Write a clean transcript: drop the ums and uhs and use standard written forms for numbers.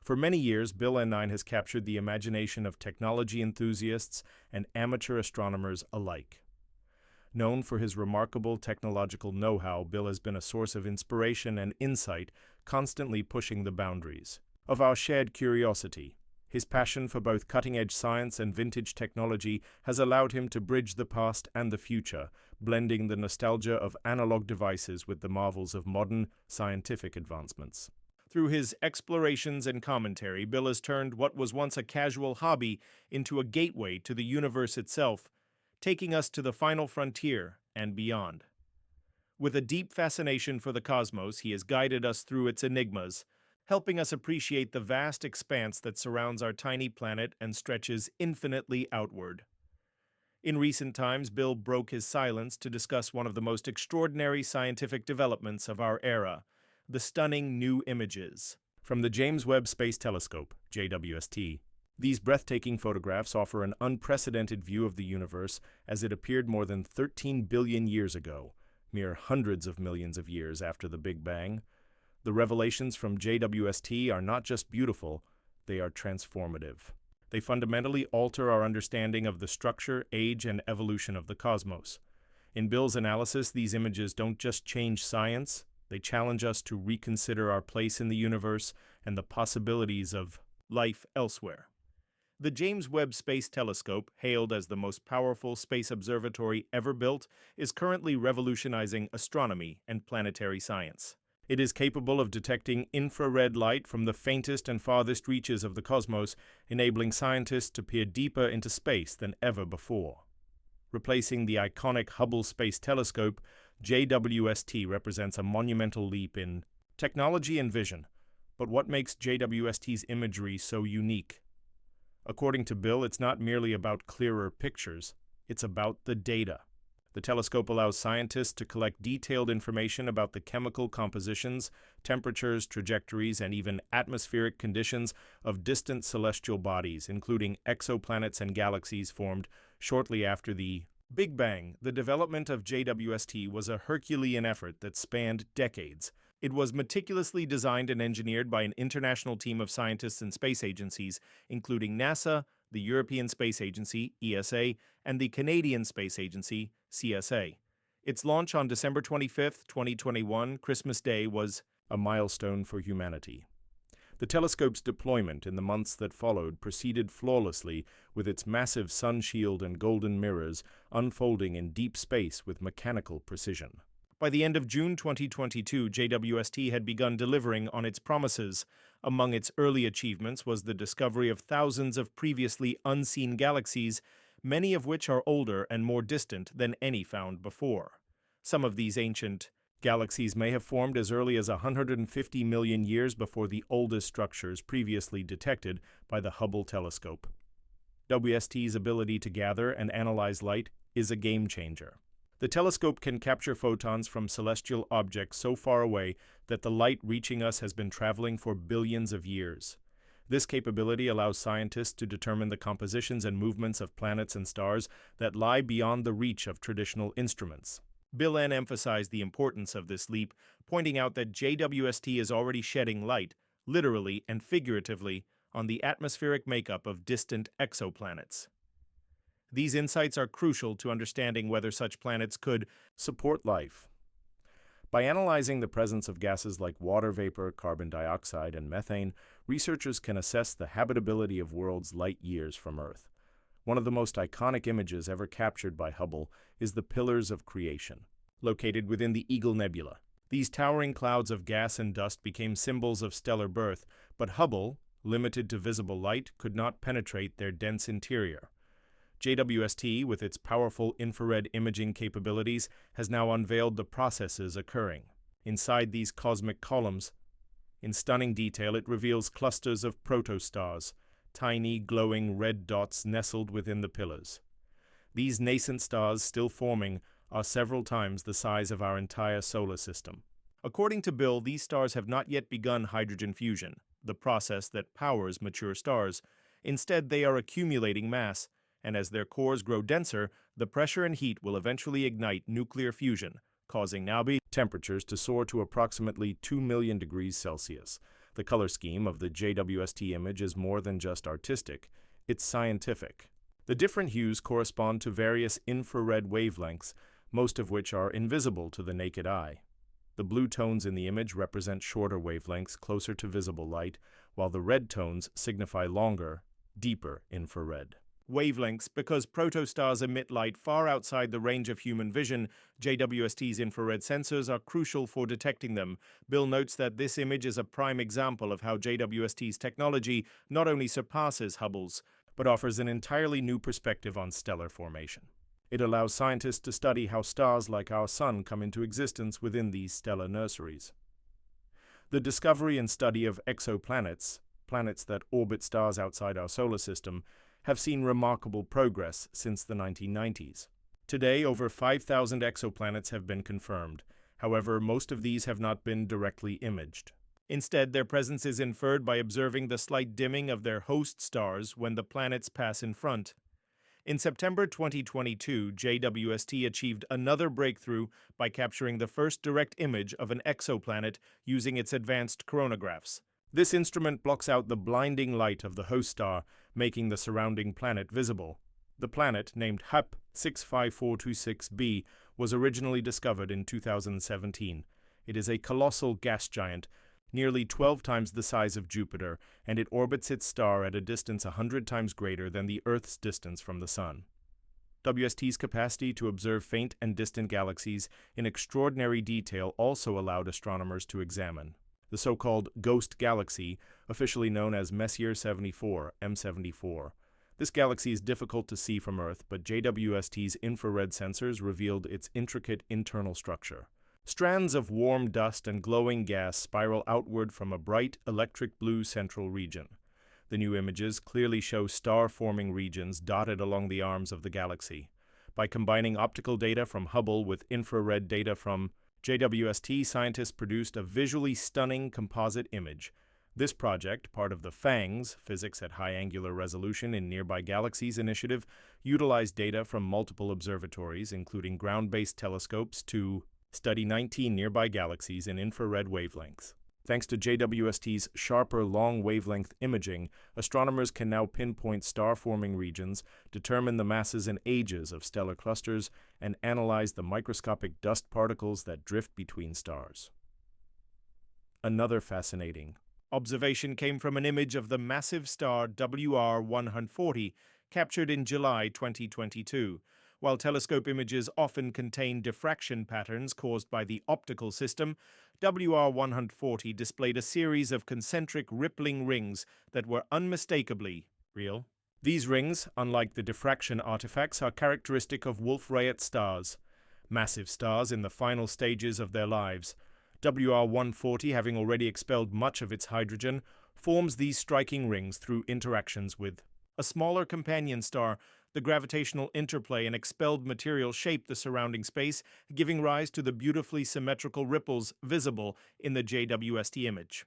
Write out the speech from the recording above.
For many years, Bill N9 has captured the imagination of technology enthusiasts and amateur astronomers alike. Known for his remarkable technological know-how, Bill has been a source of inspiration and insight, constantly pushing the boundaries of our shared curiosity. His passion for both cutting-edge science and vintage technology has allowed him to bridge the past and the future, blending the nostalgia of analog devices with the marvels of modern scientific advancements. Through his explorations and commentary, Bill has turned what was once a casual hobby into a gateway to the universe itself, taking us to the final frontier and beyond. With a deep fascination for the cosmos, he has guided us through its enigmas, helping us appreciate the vast expanse that surrounds our tiny planet and stretches infinitely outward. In recent times, Bill broke his silence to discuss one of the most extraordinary scientific developments of our era, the stunning new images from the James Webb Space Telescope, JWST. These breathtaking photographs offer an unprecedented view of the universe as it appeared more than 13 billion years ago, mere hundreds of millions of years after the Big Bang. The revelations from JWST are not just beautiful, they are transformative. They fundamentally alter our understanding of the structure, age, and evolution of the cosmos. In Bill's analysis, these images don't just change science, they challenge us to reconsider our place in the universe and the possibilities of life elsewhere. The James Webb Space Telescope, hailed as the most powerful space observatory ever built, is currently revolutionizing astronomy and planetary science. It is capable of detecting infrared light from the faintest and farthest reaches of the cosmos, enabling scientists to peer deeper into space than ever before. Replacing the iconic Hubble Space Telescope, JWST represents a monumental leap in technology and vision. But what makes JWST's imagery so unique? According to Bill, it's not merely about clearer pictures, it's about the data. The telescope allows scientists to collect detailed information about the chemical compositions, temperatures, trajectories, and even atmospheric conditions of distant celestial bodies, including exoplanets and galaxies formed shortly after the Big Bang. The development of JWST was a Herculean effort that spanned decades. It was meticulously designed and engineered by an international team of scientists and space agencies, including NASA, the European Space Agency, ESA, and the Canadian Space Agency, CSA. Its launch on December 25, 2021, Christmas Day, was a milestone for humanity. The telescope's deployment in the months that followed proceeded flawlessly, with its massive sun shield and golden mirrors unfolding in deep space with mechanical precision. By the end of June 2022, JWST had begun delivering on its promises. Among its early achievements was the discovery of thousands of previously unseen galaxies, many of which are older and more distant than any found before. Some of these ancient galaxies may have formed as early as 150 million years before the oldest structures previously detected by the Hubble telescope. WST's ability to gather and analyze light is a game-changer. The telescope can capture photons from celestial objects so far away that the light reaching us has been traveling for billions of years. This capability allows scientists to determine the compositions and movements of planets and stars that lie beyond the reach of traditional instruments. Bill N. emphasized the importance of this leap, pointing out that JWST is already shedding light, literally and figuratively, on the atmospheric makeup of distant exoplanets. These insights are crucial to understanding whether such planets could support life. By analyzing the presence of gases like water vapor, carbon dioxide, and methane, researchers can assess the habitability of worlds light years from Earth. One of the most iconic images ever captured by Hubble is the Pillars of Creation, located within the Eagle Nebula. These towering clouds of gas and dust became symbols of stellar birth, but Hubble, limited to visible light, could not penetrate their dense interior. JWST, with its powerful infrared imaging capabilities, has now unveiled the processes occurring inside these cosmic columns. In stunning detail, it reveals clusters of protostars, tiny, glowing red dots nestled within the pillars. These nascent stars, still forming, are several times the size of our entire solar system. According to Bill, these stars have not yet begun hydrogen fusion, the process that powers mature stars. Instead, they are accumulating mass, and as their cores grow denser, the pressure and heat will eventually ignite nuclear fusion, causing temperatures to soar to approximately 2 million degrees Celsius. The color scheme of the JWST image is more than just artistic, it's scientific. The different hues correspond to various infrared wavelengths, most of which are invisible to the naked eye. The blue tones in the image represent shorter wavelengths closer to visible light, while the red tones signify longer, deeper infrared wavelengths. Because protostars emit light far outside the range of human vision, JWST's infrared sensors are crucial for detecting them. Bill notes that this image is a prime example of how JWST's technology not only surpasses Hubble's, but offers an entirely new perspective on stellar formation. It allows scientists to study how stars like our Sun come into existence within these stellar nurseries. The discovery and study of exoplanets, planets that orbit stars outside our solar system, have seen remarkable progress since the 1990s. Today, over 5,000 exoplanets have been confirmed. However, most of these have not been directly imaged. Instead, their presence is inferred by observing the slight dimming of their host stars when the planets pass in front. In September 2022, JWST achieved another breakthrough by capturing the first direct image of an exoplanet using its advanced coronagraphs. This instrument blocks out the blinding light of the host star, making the surrounding planet visible. The planet, named HAP 65426b, was originally discovered in 2017. It is a colossal gas giant, nearly 12 times the size of Jupiter, and it orbits its star at a distance 100 times greater than the Earth's distance from the Sun. WST's capacity to observe faint and distant galaxies in extraordinary detail also allowed astronomers to examine the so-called Ghost Galaxy, officially known as Messier 74, M74. This galaxy is difficult to see from Earth, but JWST's infrared sensors revealed its intricate internal structure. Strands of warm dust and glowing gas spiral outward from a bright electric blue central region. The new images clearly show star-forming regions dotted along the arms of the galaxy. By combining optical data from Hubble with infrared data from JWST, scientists produced a visually stunning composite image. This project, part of the FANGS, Physics at High Angular Resolution in Nearby Galaxies initiative, utilized data from multiple observatories, including ground-based telescopes, to study 19 nearby galaxies in infrared wavelengths. Thanks to JWST's sharper long-wavelength imaging, astronomers can now pinpoint star-forming regions, determine the masses and ages of stellar clusters, and analyze the microscopic dust particles that drift between stars. Another fascinating observation came from an image of the massive star WR140, captured in July 2022. While telescope images often contain diffraction patterns caused by the optical system, WR140 displayed a series of concentric rippling rings that were unmistakably real. These rings, unlike the diffraction artifacts, are characteristic of Wolf-Rayet stars, massive stars in the final stages of their lives. WR140, having already expelled much of its hydrogen, forms these striking rings through interactions with a smaller companion star. The gravitational interplay and expelled material shape the surrounding space, giving rise to the beautifully symmetrical ripples visible in the JWST image.